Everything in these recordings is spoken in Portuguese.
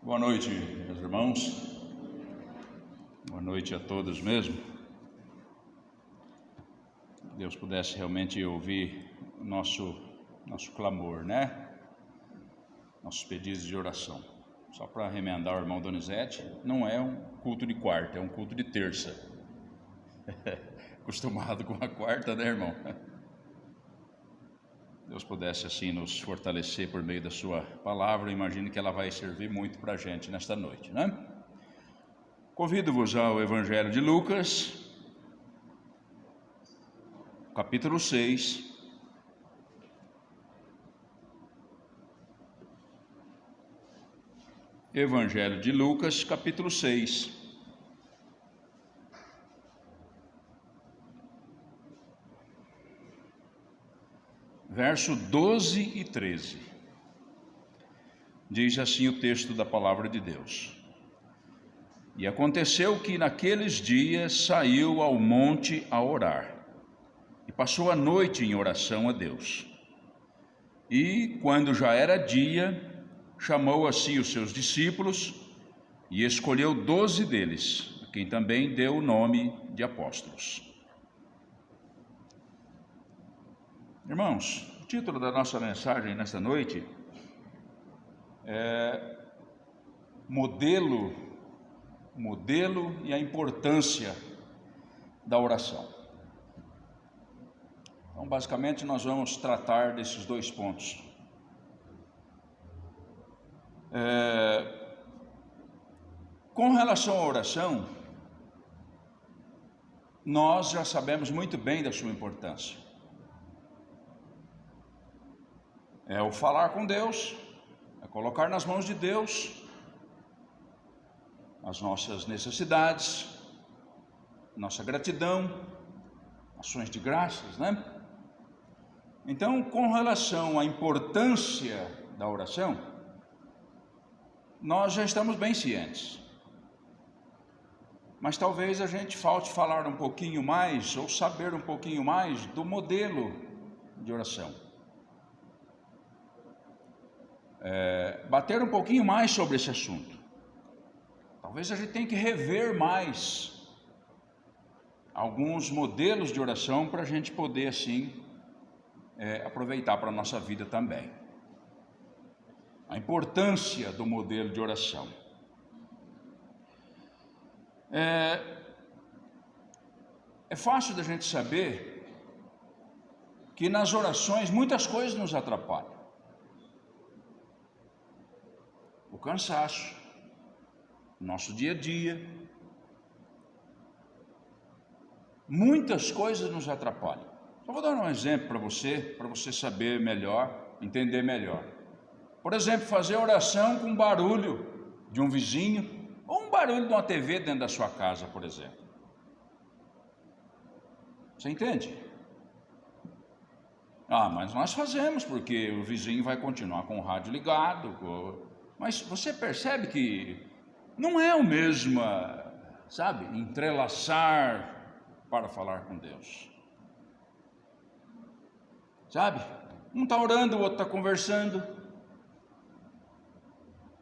Boa noite, meus irmãos. Boa noite a todos mesmo. Que Deus pudesse realmente ouvir o nosso clamor, né? Nossos pedidos de oração. Só para remendar o irmão Donizete, não é um culto de quarta, é um culto de terça. Acostumado com a quarta, né, irmão? Deus pudesse assim nos fortalecer por meio da sua palavra. Imagino que ela vai servir muito para a gente nesta noite, né? Convido-vos ao Evangelho de Lucas, capítulo 6. Evangelho de Lucas, capítulo 6. Verso 12 e 13. Diz assim o texto da palavra de Deus: E aconteceu que naqueles dias saiu ao monte a orar, e passou a noite em oração a Deus. E, quando já era dia, chamou a si os seus discípulos e escolheu 12 deles, a quem também deu o nome de apóstolos. Irmãos, o título da nossa mensagem nesta noite é Modelo e a importância da oração. Então, basicamente, nós vamos tratar desses dois pontos. Com relação à oração, nós já sabemos muito bem da sua importância. É o falar com Deus, é colocar nas mãos de Deus as nossas necessidades, nossa gratidão, ações de graças, né? Então, com relação à importância da oração, nós já estamos bem cientes. Mas talvez a gente falte falar um pouquinho mais, ou saber um pouquinho mais do modelo de oração. Bater um pouquinho mais sobre esse assunto. Talvez a gente tenha que rever mais alguns modelos de oração para a gente poder assim aproveitar para a nossa vida também. A importância do modelo de oração. É fácil da gente saber que nas orações muitas coisas nos atrapalham. O cansaço, o nosso dia a dia, muitas coisas nos atrapalham. Só vou dar um exemplo para você saber melhor, entender melhor. Por exemplo, fazer oração com barulho de um vizinho, ou um barulho de uma TV dentro da sua casa, por exemplo. Você entende? Mas nós fazemos, porque o vizinho vai continuar com o rádio ligado. Mas você percebe que não é o mesmo, entrelaçar para falar com Deus. Um está orando, o outro está conversando.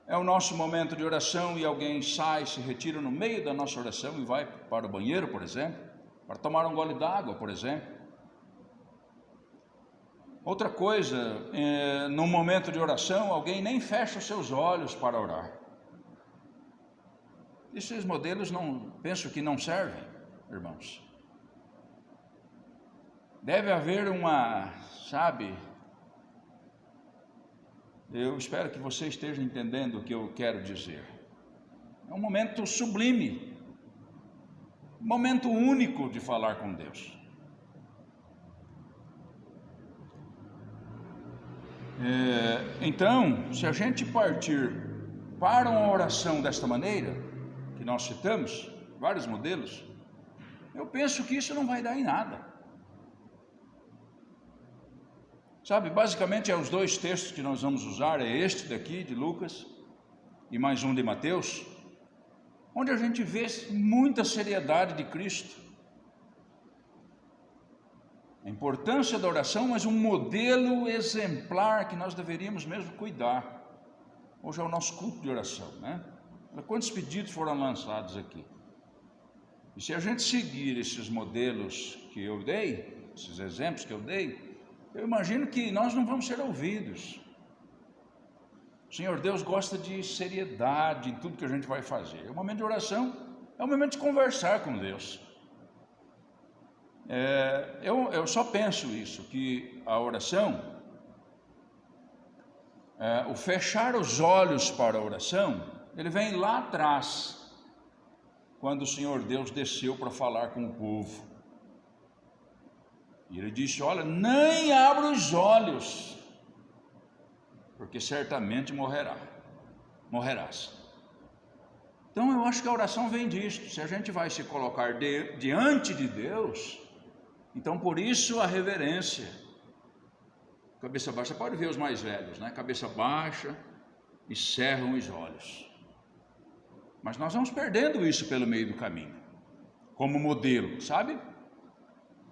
É o nosso momento de oração e alguém sai, se retira no meio da nossa oração e vai para o banheiro, por exemplo, para tomar um gole d'água, por exemplo. Outra coisa, no momento de oração, alguém nem fecha os seus olhos para orar. Esses modelos penso que não servem, irmãos. Deve haver eu espero que você esteja entendendo o que eu quero dizer. É um momento sublime, um momento único de falar com Deus. Então, se a gente partir para uma oração desta maneira, que nós citamos, vários modelos, eu penso que isso não vai dar em nada. Basicamente os dois textos que nós vamos usar, é este daqui de Lucas e mais um de Mateus, onde a gente vê muita seriedade de Cristo. A importância da oração, mas um modelo exemplar que nós deveríamos mesmo cuidar. Hoje é o nosso culto de oração, né? Quantos pedidos foram lançados aqui? E se a gente seguir esses modelos que eu dei, esses exemplos que eu dei, eu imagino que nós não vamos ser ouvidos. O Senhor Deus gosta de seriedade em tudo que a gente vai fazer. O momento de oração é o momento de conversar com Deus. Eu só penso isso, que a oração, o fechar os olhos para a oração, ele vem lá atrás, quando o Senhor Deus desceu para falar com o povo. E ele disse: olha, nem abra os olhos, porque certamente morrerás. Então eu acho que a oração vem disto. Se a gente vai se colocar diante de Deus, então por isso a reverência. Cabeça baixa, você pode ver os mais velhos, né? Cabeça baixa e cerram os olhos. Mas nós vamos perdendo isso pelo meio do caminho, como modelo, sabe?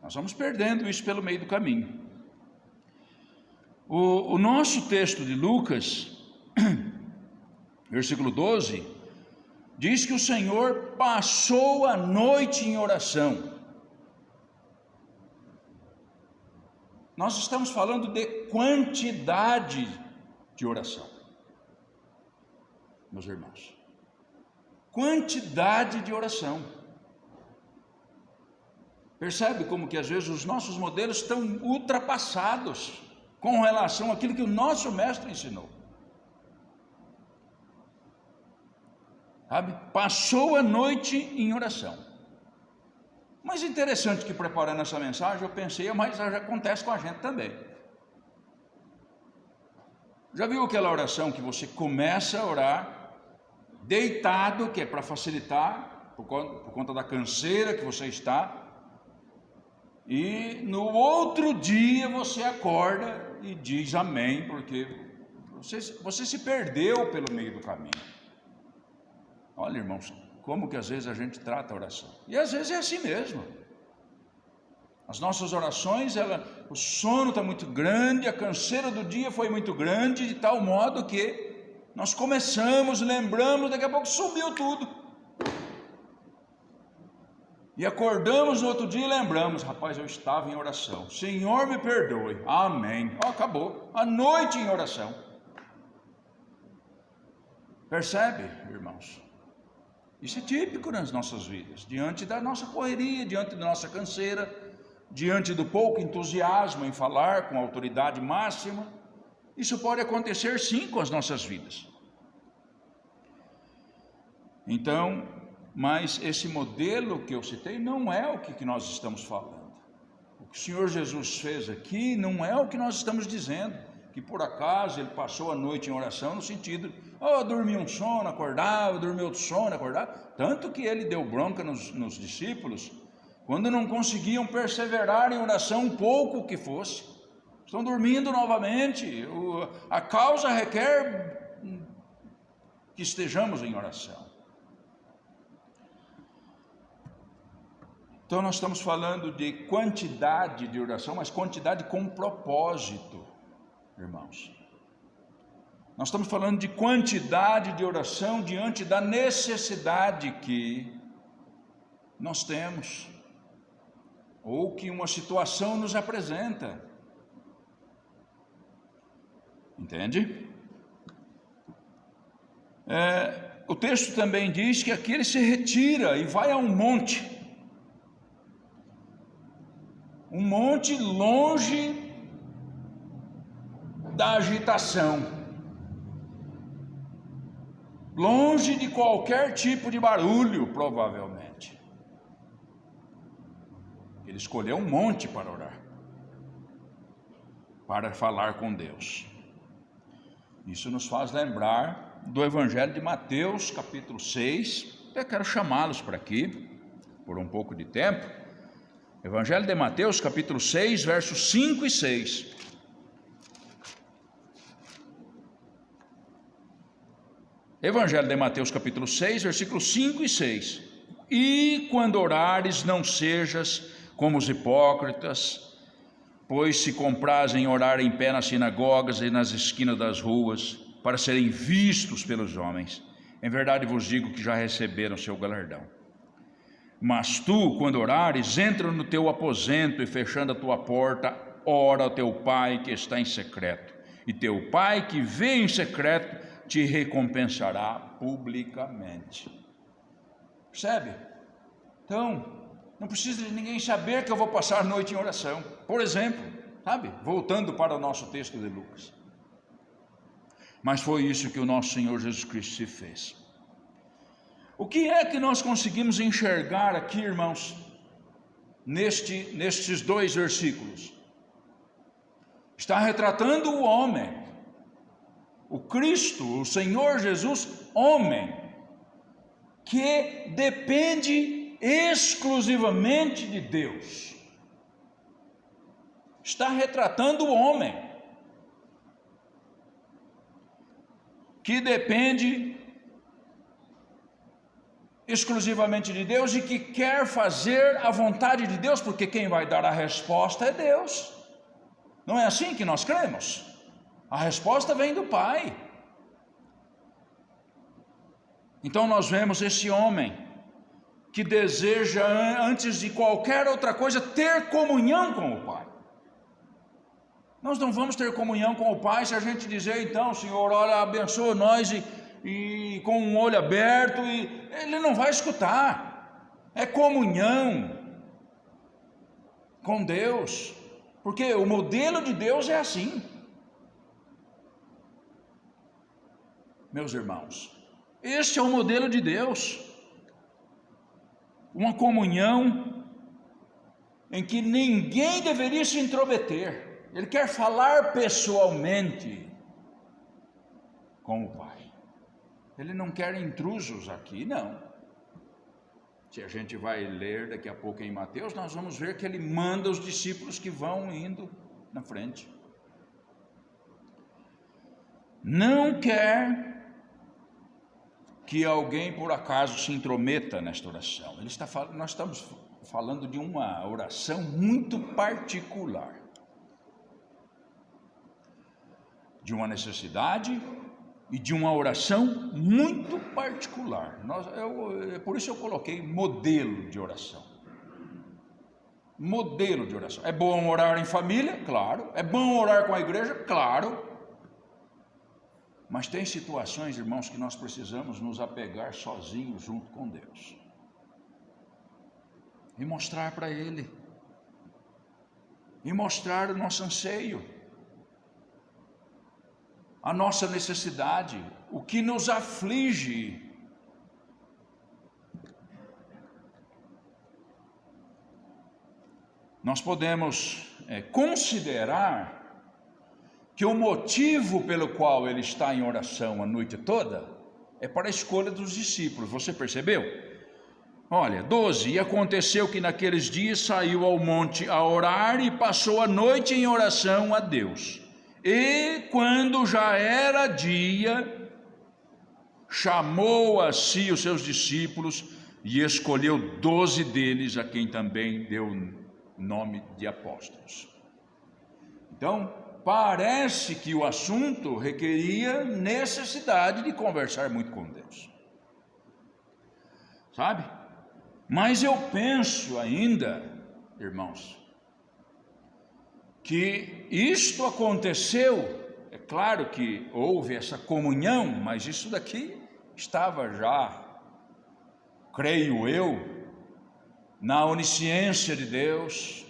Nós vamos perdendo isso pelo meio do caminho. O nosso texto de Lucas, versículo 12, diz que o Senhor passou a noite em oração. Nós estamos falando de quantidade de oração, meus irmãos. Quantidade de oração. Percebe como que às vezes os nossos modelos estão ultrapassados com relação àquilo que o nosso mestre ensinou. Sabe? Passou a noite em oração. Mas interessante que preparando essa mensagem eu pensei, mas já acontece com a gente também. Já viu aquela oração que você começa a orar deitado, que é para facilitar, por conta da canseira que você está, e no outro dia você acorda e diz amém, porque você se perdeu pelo meio do caminho. Olha, irmãos, como que às vezes a gente trata a oração, e às vezes é assim mesmo. As nossas orações, o sono está muito grande, a canseira do dia foi muito grande, de tal modo que nós começamos, lembramos, daqui a pouco sumiu tudo. E acordamos no outro dia e lembramos: rapaz, eu estava em oração, Senhor me perdoe, amém. Acabou, a noite em oração. Percebe, irmãos? Isso é típico nas nossas vidas, diante da nossa correria, diante da nossa canseira, diante do pouco entusiasmo em falar com autoridade máxima. Isso pode acontecer sim com as nossas vidas. Então, mas esse modelo que eu citei não é o que nós estamos falando. O que o Senhor Jesus fez aqui não é o que nós estamos dizendo, que por acaso ele passou a noite em oração, no sentido, dormi um sono, acordava, dormi outro sono, acordava. Tanto que ele deu bronca nos discípulos, quando não conseguiam perseverar em oração um pouco que fosse. Estão dormindo novamente. A causa requer que estejamos em oração. Então nós estamos falando de quantidade de oração, mas quantidade com propósito, irmãos. Nós estamos falando de quantidade de oração diante da necessidade que nós temos, ou que uma situação nos apresenta. Entende? O texto também diz que aqui ele se retira e vai a um monte longe da agitação, longe de qualquer tipo de barulho, provavelmente. Ele escolheu um monte para orar, para falar com Deus. Isso nos faz lembrar do Evangelho de Mateus, capítulo 6. Eu quero chamá-los para aqui, por um pouco de tempo. Evangelho de Mateus, capítulo 6, versos 5 e 6. Evangelho de Mateus, capítulo 6, versículos 5 e 6. E quando orares, não sejas como os hipócritas, pois se comprazem orar em pé nas sinagogas e nas esquinas das ruas, para serem vistos pelos homens. Em verdade vos digo que já receberam seu galardão. Mas tu, quando orares, entra no teu aposento e, fechando a tua porta, ora ao teu Pai que está em secreto. E teu Pai que vê em secreto te recompensará publicamente. Percebe? Então, não precisa de ninguém saber que eu vou passar a noite em oração. Por exemplo, sabe? Voltando para o nosso texto de Lucas. Mas foi isso que o nosso Senhor Jesus Cristo se fez. O que é que nós conseguimos enxergar aqui, irmãos, nestes 2 versículos? Está retratando o homem, o Cristo, o Senhor Jesus, homem, que depende exclusivamente de Deus. Está retratando o homem, que depende exclusivamente de Deus e que quer fazer a vontade de Deus, porque quem vai dar a resposta é Deus. Não é assim que nós cremos? A resposta vem do Pai. Então nós vemos esse homem que deseja, antes de qualquer outra coisa, ter comunhão com o Pai. Nós não vamos ter comunhão com o Pai se a gente dizer, então, Senhor, olha, abençoa nós e com um olho aberto, e Ele não vai escutar. É comunhão com Deus, porque o modelo de Deus é assim. Meus irmãos, este é o modelo de Deus, uma comunhão em que ninguém deveria se intrometer. Ele quer falar pessoalmente com o Pai. Ele não quer intrusos aqui, não. Se a gente vai ler daqui a pouco em Mateus, nós vamos ver que ele manda os discípulos que vão indo na frente. Não quer que alguém por acaso se intrometa nesta oração. Nós estamos falando de uma oração muito particular, de uma necessidade e de uma oração muito particular. Por isso eu coloquei modelo de oração. Modelo de oração. É bom orar em família? Claro. É bom orar com a igreja? Claro. Mas tem situações, irmãos, que nós precisamos nos apegar sozinhos junto com Deus e mostrar para Ele, e mostrar o nosso anseio, a nossa necessidade, o que nos aflige. Nós podemos considerar que o motivo pelo qual ele está em oração a noite toda é para a escolha dos discípulos. Você percebeu? Olha, 12, e aconteceu que naqueles dias saiu ao monte a orar e passou a noite em oração a Deus. E quando já era dia, chamou a si os seus discípulos e escolheu 12 deles, a quem também deu nome de apóstolos. Então, parece que o assunto requeria necessidade de conversar muito com Deus, sabe? Mas eu penso ainda, irmãos, que isto aconteceu. É claro que houve essa comunhão, mas isso daqui estava já, creio eu, na onisciência de Deus,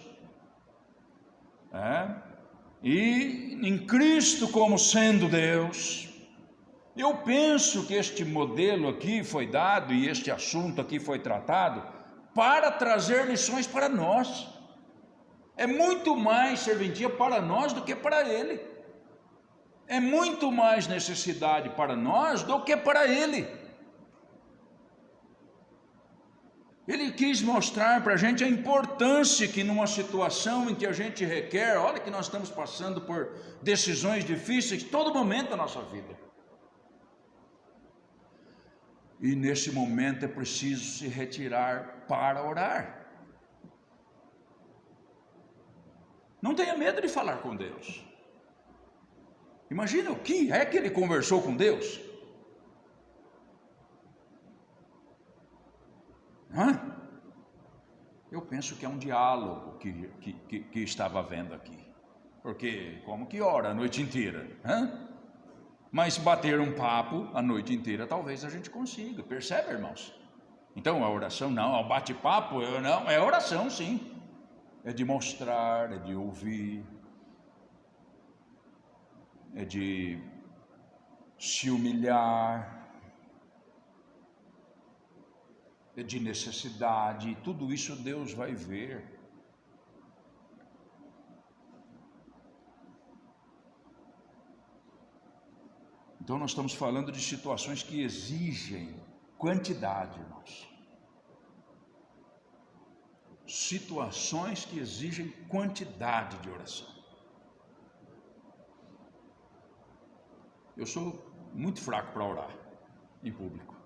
e em Cristo como sendo Deus. Eu penso que este modelo aqui foi dado e este assunto aqui foi tratado para trazer lições para nós. É muito mais serventia para nós do que para Ele. É muito mais necessidade para nós do que para Ele. Ele quis mostrar para a gente a importância que numa situação em que a gente requer, olha que nós estamos passando por decisões difíceis todo momento da nossa vida. E nesse momento é preciso se retirar para orar. Não tenha medo de falar com Deus. Imagina o que é que ele conversou com Deus. Eu penso que é um diálogo que estava havendo aqui. Porque como que ora a noite inteira? Mas bater um papo a noite inteira talvez a gente consiga. Percebe, irmãos? Então a oração não, o bate-papo não, é oração sim. É de mostrar, é de ouvir, é de se humilhar, é de necessidade, tudo isso Deus vai ver. Então nós estamos falando de situações que exigem quantidade, irmãos. Situações que exigem quantidade de oração. Eu sou muito fraco para orar em público,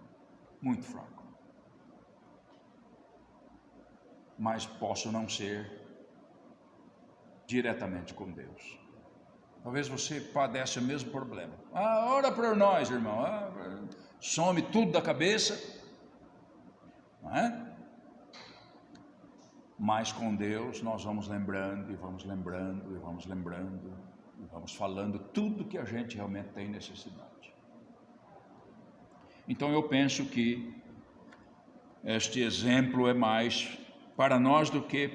muito fraco. Mas posso não ser diretamente com Deus. Talvez você padece o mesmo problema. Ora por nós, irmão. Some tudo da cabeça, não é? Mas com Deus nós vamos lembrando e vamos lembrando e vamos lembrando e vamos falando tudo que a gente realmente tem necessidade. Então eu penso que este exemplo é mais para nós do que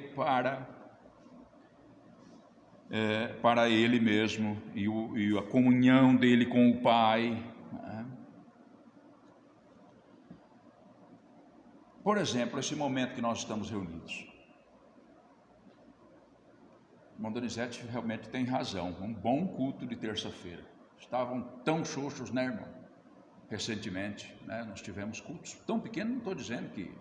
para ele mesmo e a comunhão dele com o Pai. Por exemplo, esse momento que nós estamos reunidos. O irmão Donizete realmente tem razão, um bom culto de terça-feira. Estavam tão xoxos, né, irmão? Recentemente, né, nós tivemos cultos tão pequenos, não estou dizendo que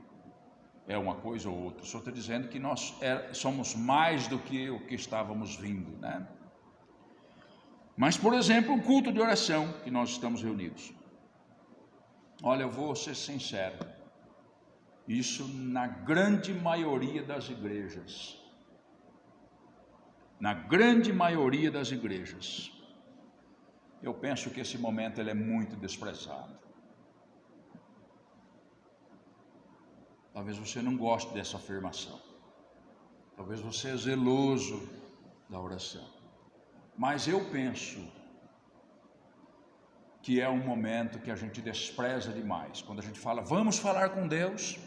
é uma coisa ou outra, só estou dizendo que nós somos mais do que o que estávamos vindo, né? Mas, por exemplo, o culto de oração que nós estamos reunidos. Olha, eu vou ser sincero, isso na grande maioria das igrejas, eu penso que esse momento ele é muito desprezado. Talvez você não goste dessa afirmação. Talvez você é zeloso da oração. Mas eu penso que é um momento que a gente despreza demais. Quando a gente fala, vamos falar com Deus.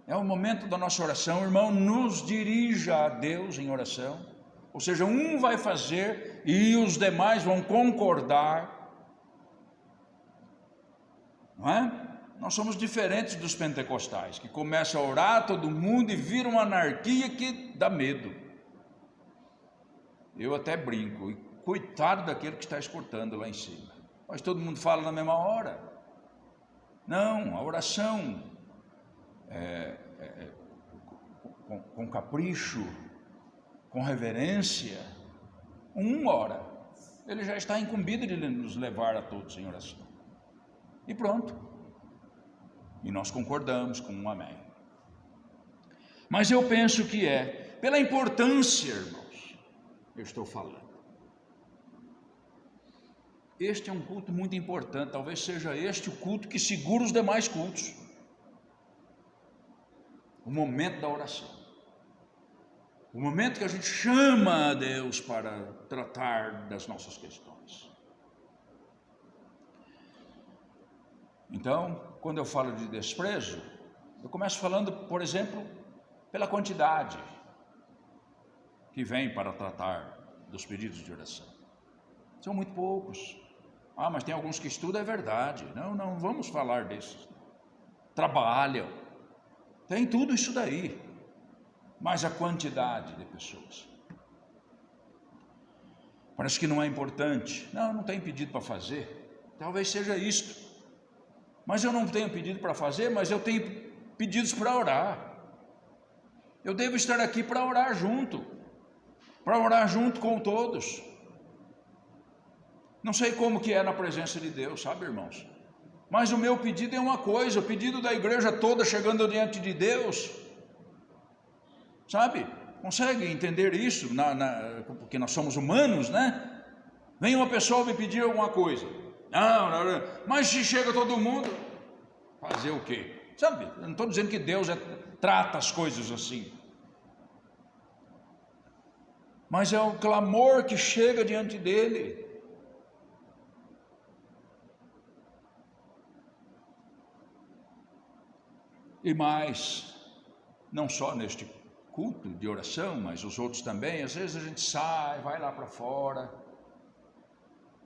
É o momento da nossa oração, irmão, nos dirija a Deus em oração. Ou seja, um vai fazer e os demais vão concordar. Não é? Nós somos diferentes dos pentecostais, que começam a orar todo mundo e vira uma anarquia que dá medo. Eu até brinco, e coitado daquele que está escutando lá em cima. Mas todo mundo fala na mesma hora. Não, a oração com capricho, com reverência, uma hora, ele já está incumbido de nos levar a todos em oração. E pronto. E nós concordamos com um amém. Mas eu penso que pela importância, irmãos, eu estou falando. Este é um culto muito importante, talvez seja este o culto que segura os demais cultos. O momento da oração. O momento que a gente chama a Deus para tratar das nossas questões. Então, quando eu falo de desprezo, eu começo falando, por exemplo, pela quantidade que vem para tratar dos pedidos de oração. São muito poucos. Mas tem alguns que estudam, é verdade. Não vamos falar desses. Trabalham. Tem tudo isso daí. Mas a quantidade de pessoas. Parece que não é importante. Não tem pedido para fazer. Talvez seja isto. Mas eu não tenho pedido para fazer, mas eu tenho pedidos para orar. Eu devo estar aqui para orar junto com todos. Não sei como que é na presença de Deus, sabe, irmãos? Mas o meu pedido é uma coisa, o pedido da igreja toda chegando diante de Deus, sabe? Consegue entender isso? Porque nós somos humanos, né? Vem uma pessoa me pedir alguma coisa. Não, mas se chega todo mundo, fazer o quê? Sabe, eu não estou dizendo que Deus trata as coisas assim. Mas é um clamor que chega diante dele. E mais, não só neste culto de oração, mas os outros também, às vezes a gente sai, vai lá para fora.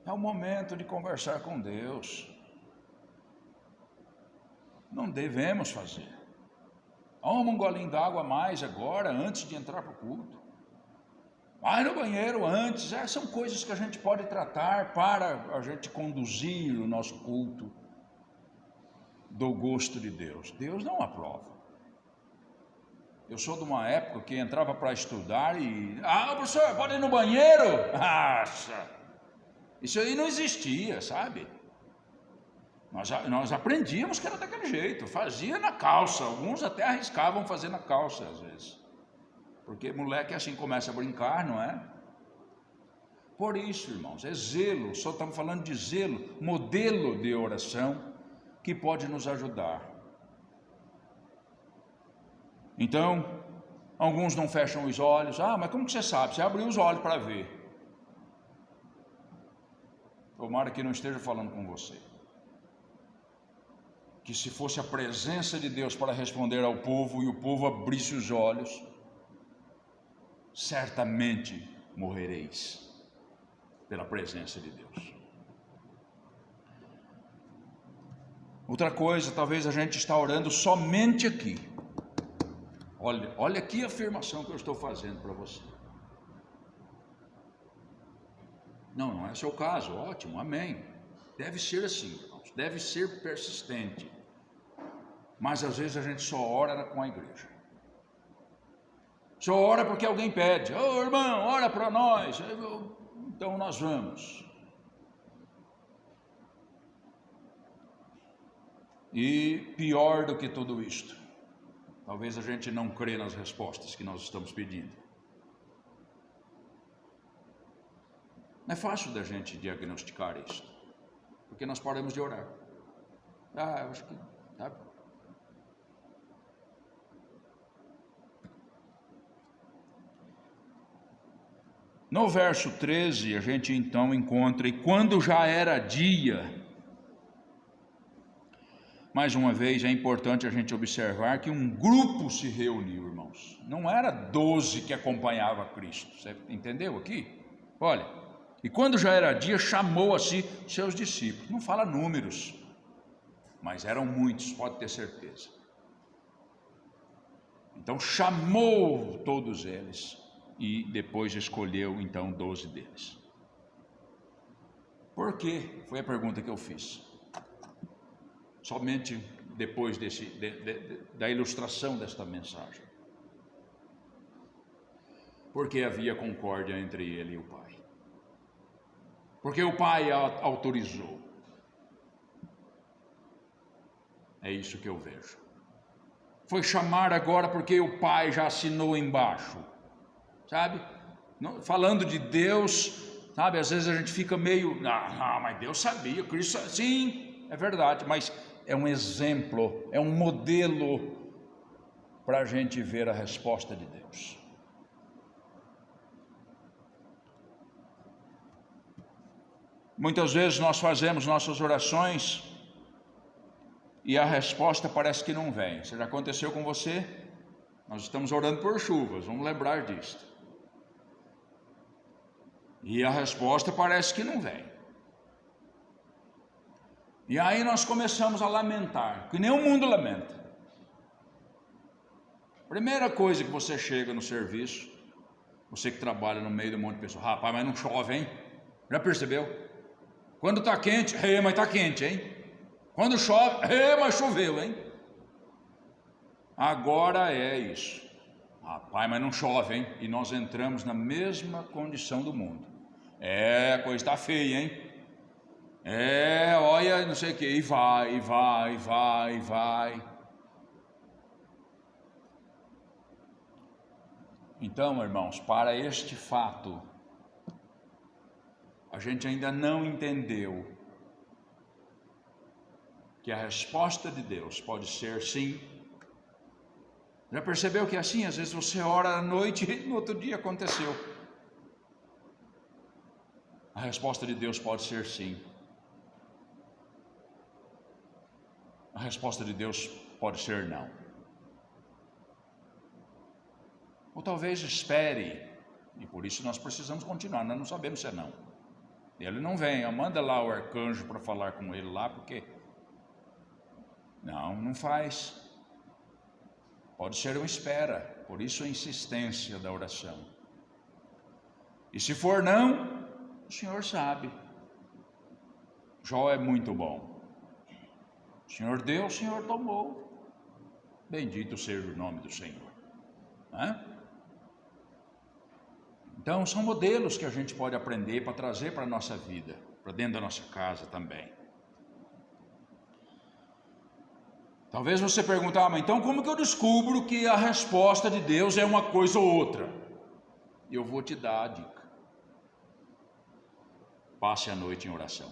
É o momento de conversar com Deus. Não devemos fazer. Toma um golinho d'água a mais agora, antes de entrar para o culto. Vai no banheiro antes. São coisas que a gente pode tratar para a gente conduzir o nosso culto do gosto de Deus. Deus não aprova. Eu sou de uma época que entrava para estudar e... professor, pode ir no banheiro? Isso aí não existia, sabe? Nós aprendíamos que era daquele jeito, fazia na calça, alguns até arriscavam fazer na calça às vezes, porque moleque assim começa a brincar, não é? Por isso, irmãos, é zelo, só estamos falando de zelo, modelo de oração que pode nos ajudar. Então, alguns não fecham os olhos. Mas como que você sabe? Você abriu os olhos para ver. Tomara que não esteja falando com você. Que se fosse a presença de Deus para responder ao povo e o povo abrisse os olhos, certamente morrereis pela presença de Deus. Outra coisa, talvez a gente está orando somente aqui. Olha aqui a afirmação que eu estou fazendo para você. Não é seu caso, ótimo, amém. Deve ser assim, irmãos, deve ser persistente. Mas às vezes a gente só ora com a igreja. Só ora porque alguém pede. Irmão, ora para nós. Então nós vamos. E pior do que tudo isto, talvez a gente não crê nas respostas que nós estamos pedindo. Não é fácil da gente diagnosticar isso, porque nós paramos de orar. Eu acho que... Sabe? No verso 13, a gente então encontra: e quando já era dia... Mais uma vez, é importante a gente observar que um grupo se reuniu, irmãos. Não era 12 que acompanhava Cristo. Você entendeu aqui? Olha, e quando já era dia, chamou a si seus discípulos. Não fala números, mas eram muitos, pode ter certeza. Então chamou todos eles e depois escolheu então 12 deles. Por quê? Foi a pergunta que eu fiz. Somente depois da ilustração desta mensagem. Porque havia concórdia entre ele e o Pai. Porque o Pai autorizou. É isso que eu vejo. Foi chamar agora porque o Pai já assinou embaixo. Sabe? Falando de Deus, sabe? Às vezes a gente fica meio... mas Deus sabia, Cristo... Sim, é verdade, mas... é um exemplo, é um modelo para a gente ver a resposta de Deus. Muitas vezes nós fazemos nossas orações e a resposta parece que não vem. Isso já aconteceu com você? Nós estamos orando por chuvas, vamos lembrar disto. E a resposta parece que não vem. E aí nós começamos a lamentar, que nem o mundo lamenta. Primeira coisa que você chega no serviço, você que trabalha no meio de um monte de pessoas, rapaz, mas não chove, hein? Já percebeu? Quando está quente, mas está quente, hein? Quando chove, mas choveu, hein? Agora é isso. Rapaz, mas não chove, hein? E nós entramos na mesma condição do mundo. A coisa está feia, hein? Olha, não sei o que, e vai. Então, irmãos, para este fato, a gente ainda não entendeu que a resposta de Deus pode ser sim. Já percebeu que assim, às vezes você ora à noite e no outro dia aconteceu? A resposta de Deus pode ser sim. A resposta de Deus pode ser não. Ou talvez espere, e por isso nós precisamos continuar, nós não sabemos se é não. Ele não vem, manda lá o arcanjo para falar com ele lá, porque... Não faz. Pode ser uma espera, por isso a insistência da oração. E se for não, o Senhor sabe. Jó é muito bom. O Senhor deu, o Senhor tomou. Bendito seja o nome do Senhor. Então são modelos que a gente pode aprender para trazer para a nossa vida, para dentro da nossa casa também. Talvez você pergunte, mas então como que eu descubro que a resposta de Deus é uma coisa ou outra? Eu vou te dar a dica. Passe a noite em oração.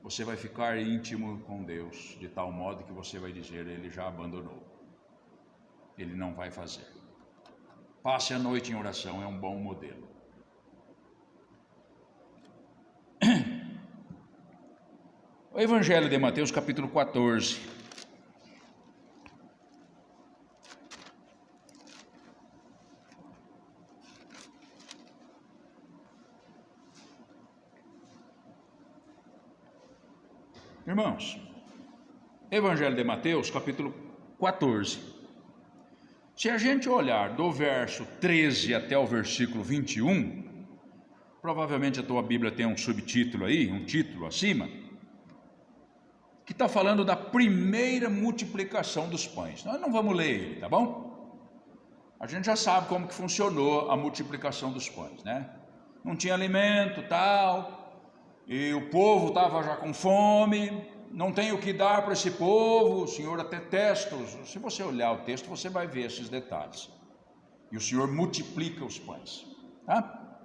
Você vai ficar íntimo com Deus, de tal modo que você vai dizer, Ele já abandonou. Ele não vai fazer. Passe a noite em oração, é um bom modelo. O Evangelho de Mateus, capítulo 14. Irmãos, Evangelho de Mateus, capítulo 14. Se a gente olhar do verso 13 até o versículo 21, provavelmente a tua Bíblia tem um subtítulo aí, um título acima, que está falando da primeira multiplicação dos pães. Nós não vamos ler ele, tá bom? A gente já sabe como que funcionou a multiplicação dos pães, né? Não tinha alimento, tal, e o povo estava já com fome, não tem o que dar para esse povo, o Senhor até testa, se você olhar o texto, você vai ver esses detalhes. E o Senhor multiplica os pães, tá?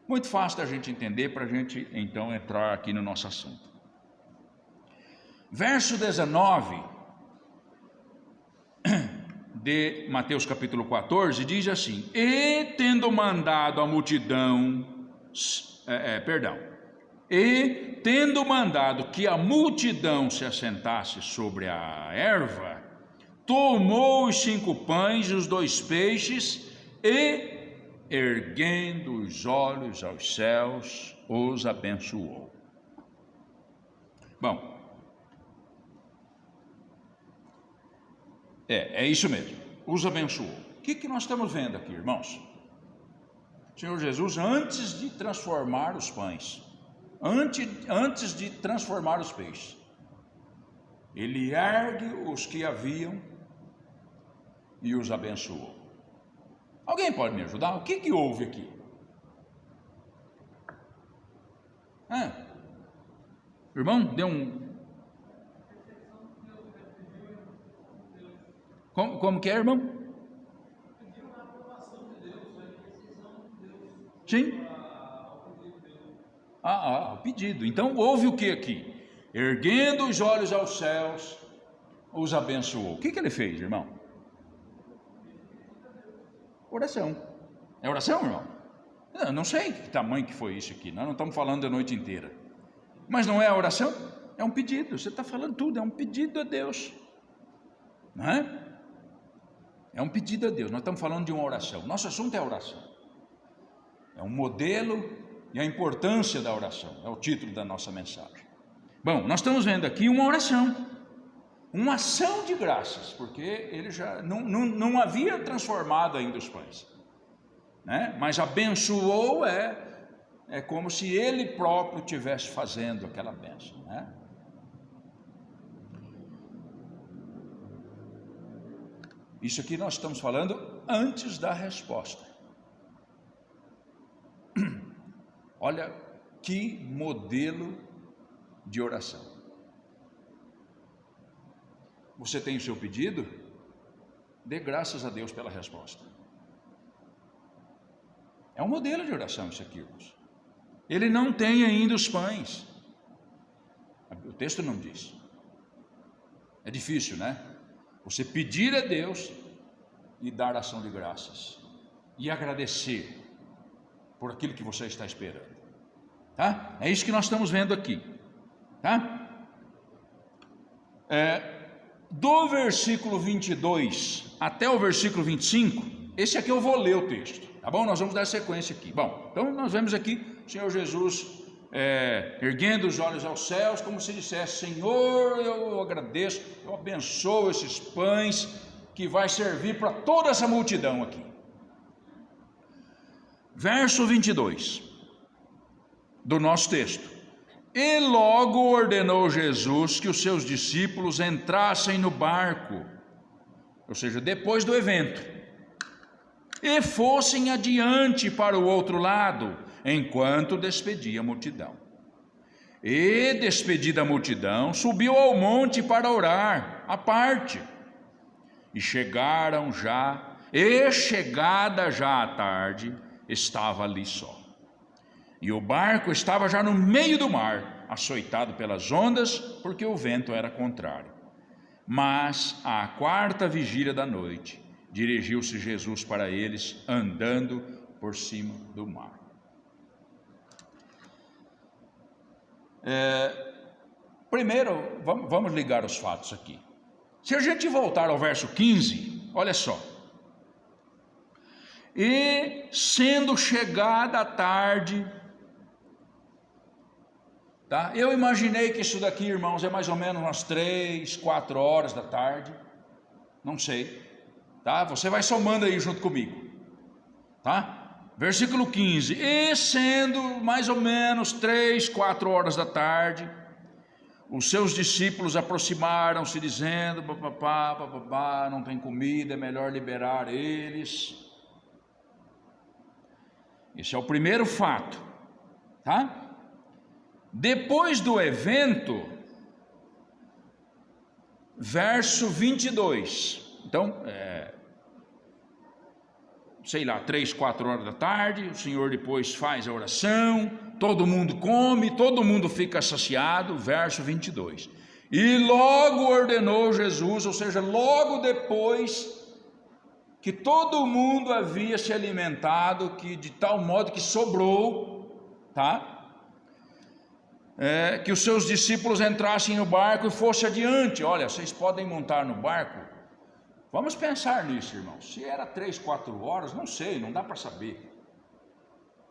Muito fácil da gente entender para a gente então entrar aqui no nosso assunto. Verso 19 de Mateus capítulo 14 diz assim: e tendo mandado a multidão, e tendo mandado que a multidão se assentasse sobre a erva, tomou os 5 pães e os 2 peixes e, erguendo os olhos aos céus, os abençoou. Bom, é isso mesmo, os abençoou. O que nós estamos vendo aqui, irmãos? O Senhor Jesus, antes de transformar os pães, antes de transformar os peixes, Ele ergue os que haviam e os abençoou. Alguém pode me ajudar? O que houve aqui? Irmão, deu um... Como que é, irmão? Sim. O pedido. Então houve o que aqui? Erguendo os olhos aos céus, os abençoou. O que ele fez, irmão? Oração. É oração, irmão? Eu não sei que tamanho que foi isso aqui. Nós não estamos falando a noite inteira. Mas não é a oração? É um pedido. Você está falando tudo. É um pedido a Deus. Não é? É um pedido a Deus. Nós estamos falando de uma oração. Nosso assunto é a oração. É um modelo e a importância da oração. É o título da nossa mensagem. Bom, nós estamos vendo aqui uma oração. Uma ação de graças. Porque ele já não havia transformado ainda os pães. Né? Mas abençoou é como se ele próprio estivesse fazendo aquela bênção. Né? Isso aqui nós estamos falando antes da resposta. Olha que modelo de oração. Você tem o seu pedido? Dê graças a Deus pela resposta. É um modelo de oração isso aqui, irmãos. Ele não tem ainda os pães. O texto não diz. É difícil, né? Você pedir a Deus e dar ação de graças. E agradecer por aquilo que você está esperando. Tá? É isso que nós estamos vendo aqui. Tá? Do versículo 22 até o versículo 25, esse aqui eu vou ler o texto, tá bom? Nós vamos dar sequência aqui. Bom, então nós vemos aqui o Senhor Jesus erguendo os olhos aos céus, como se dissesse: Senhor, eu agradeço, eu abençoo esses pães que vai servir para toda essa multidão aqui. Verso 22 do nosso texto. E logo ordenou Jesus que os seus discípulos entrassem no barco, ou seja, depois do evento, e fossem adiante para o outro lado, enquanto despedia a multidão. E despedida a multidão, subiu ao monte para orar, à parte. E chegada já a tarde, estava ali só. E o barco estava já no meio do mar, açoitado pelas ondas, porque o vento era contrário. Mas à quarta vigília da noite, dirigiu-se Jesus para eles, andando por cima do mar. Primeiro, vamos ligar os fatos aqui. Se a gente voltar ao verso 15, olha só. E sendo chegada a tarde, tá? Eu imaginei que isso daqui, irmãos, é mais ou menos umas 3, 4 horas da tarde, não sei, tá? Você vai somando aí junto comigo, tá? Versículo 15, e sendo mais ou menos 3, 4 horas da tarde, os seus discípulos aproximaram-se dizendo: papapá, não tem comida, é melhor liberar eles. Esse é o primeiro fato, tá? Depois do evento, verso 22, então, 3, 4 horas da tarde, o Senhor depois faz a oração, todo mundo come, todo mundo fica saciado, verso 22. E logo ordenou Jesus, ou seja, logo depois que todo mundo havia se alimentado, que de tal modo que sobrou, tá? Que os seus discípulos entrassem no barco e fossem adiante. Olha, vocês podem montar no barco. Vamos pensar nisso, irmãos. Se era 3, 4 horas, não sei, não dá para saber.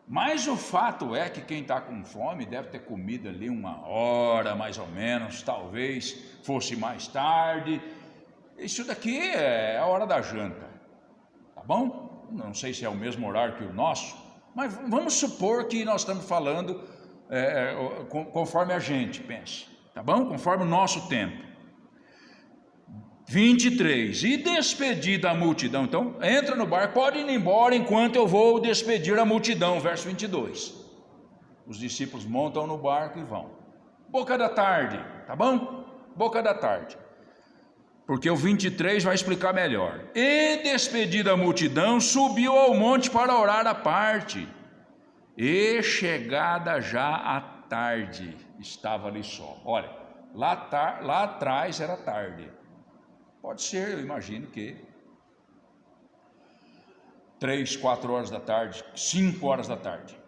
Mas o fato é que quem está com fome deve ter comido ali 1 hora, mais ou menos, talvez fosse mais tarde. Isso daqui é a hora da janta, tá bom? Não sei se é o mesmo horário que o nosso, mas vamos supor que nós estamos falando conforme a gente pensa, tá bom? Conforme o nosso tempo. 23, e despedida a multidão, então entra no barco, pode ir embora enquanto eu vou despedir a multidão, verso 22, os discípulos montam no barco e vão, boca da tarde, tá bom? Boca da tarde, porque o 23 vai explicar melhor. E despedida a multidão, subiu ao monte para orar à parte, e chegada já a tarde, estava ali só. Olha, lá atrás era tarde. Pode ser, eu imagino que 3, 4 horas da tarde, 5 horas da tarde.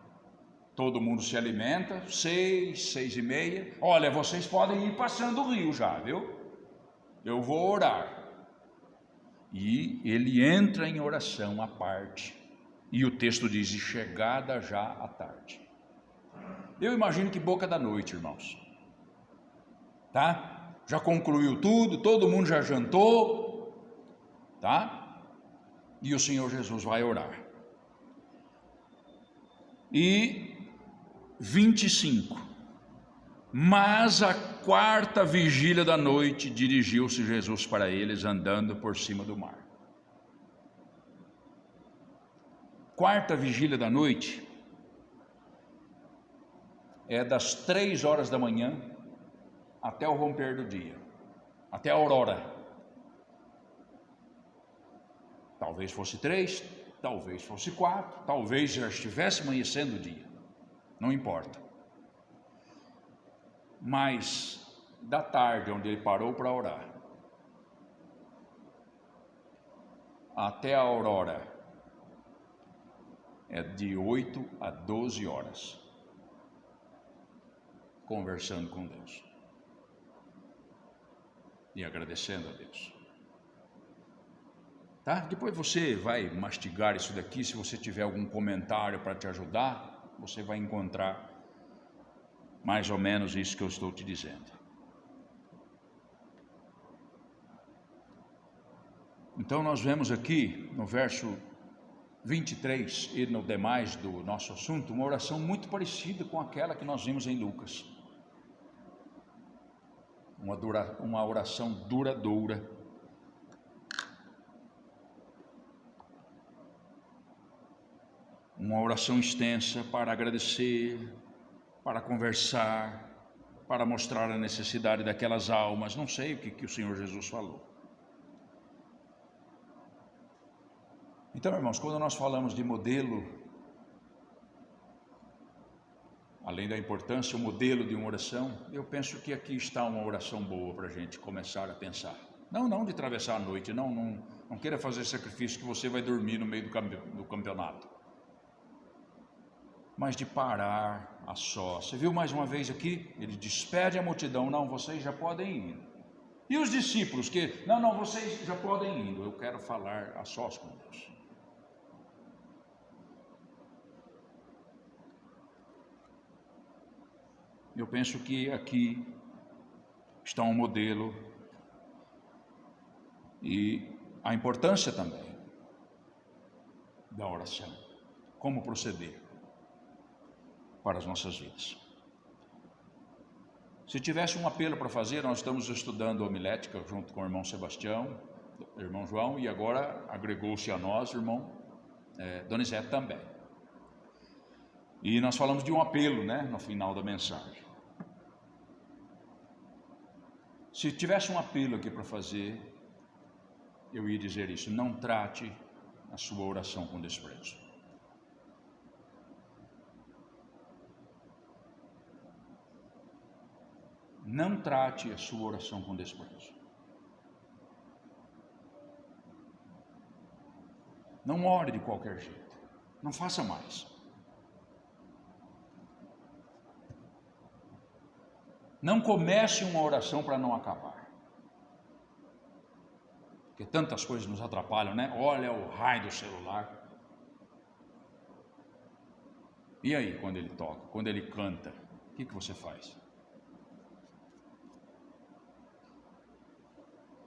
Todo mundo se alimenta, 6, 6 e meia. Olha, vocês podem ir passando o rio já, viu? Eu vou orar. E ele entra em oração à parte. E o texto diz: e chegada já à tarde. Eu imagino que boca da noite, irmãos. Tá? Já concluiu tudo, todo mundo já jantou, tá? E o Senhor Jesus vai orar. E 25, mas a quarta vigília da noite, dirigiu-se Jesus para eles, andando por cima do mar. Quarta vigília da noite é das 3 horas da manhã até o romper do dia, até a aurora. Talvez fosse 3, talvez fosse 4, talvez já estivesse amanhecendo o dia. Não importa. Mas da tarde, onde ele parou para orar, até a aurora, é de 8 a 12 horas, conversando com Deus e agradecendo a Deus. Tá? Depois você vai mastigar isso daqui. Se você tiver algum comentário para te ajudar, você vai encontrar mais ou menos isso que eu estou te dizendo. Então nós vemos aqui no verso 23 e no demais do nosso assunto, uma oração muito parecida com aquela que nós vimos em Lucas. Uma oração duradoura. Uma oração extensa para agradecer, para conversar, para mostrar a necessidade daquelas almas. Não sei o que o Senhor Jesus falou. Então, irmãos, quando nós falamos de modelo, além da importância, o modelo de uma oração, eu penso que aqui está uma oração boa para a gente começar a pensar. Não de atravessar a noite, não queira fazer sacrifício que você vai dormir no meio do campeonato. Mas de parar a sós. Você viu mais uma vez aqui? Ele despede a multidão. Não, vocês já podem ir. E os discípulos que, não, vocês já podem ir. Eu quero falar a sós com Deus. Eu penso que aqui está um modelo e a importância também da oração. Como proceder para as nossas vidas. Se tivesse um apelo para fazer, nós estamos estudando homilética junto com o irmão Sebastião, irmão João, e agora agregou-se a nós, irmão Donizete também. E nós falamos de um apelo, no final da mensagem. Se tivesse um apelo aqui para fazer, eu ia dizer isso: não trate a sua oração com desprezo. Não trate a sua oração com desprezo. Não ore de qualquer jeito. Não faça mais. Não comece uma oração para não acabar. Porque tantas coisas nos atrapalham, Olha o raio do celular. E aí, quando ele toca, quando ele canta, o que você faz?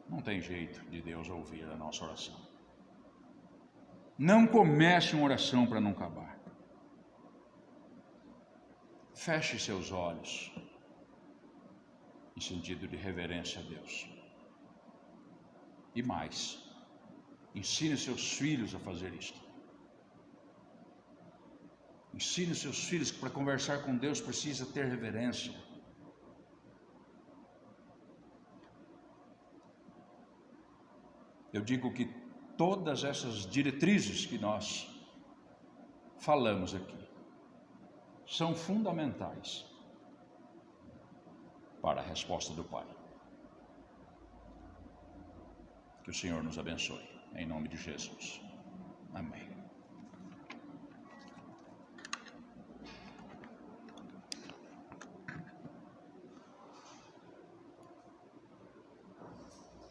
Não tem jeito de Deus ouvir a nossa oração. Não comece uma oração para não acabar. Feche seus olhos, em sentido de reverência a Deus. E mais, ensine seus filhos a fazer isto. Ensine seus filhos que para conversar com Deus precisa ter reverência. Eu digo que todas essas diretrizes que nós falamos aqui são fundamentais para a resposta do Pai. Que o Senhor nos abençoe, em nome de Jesus. Amém.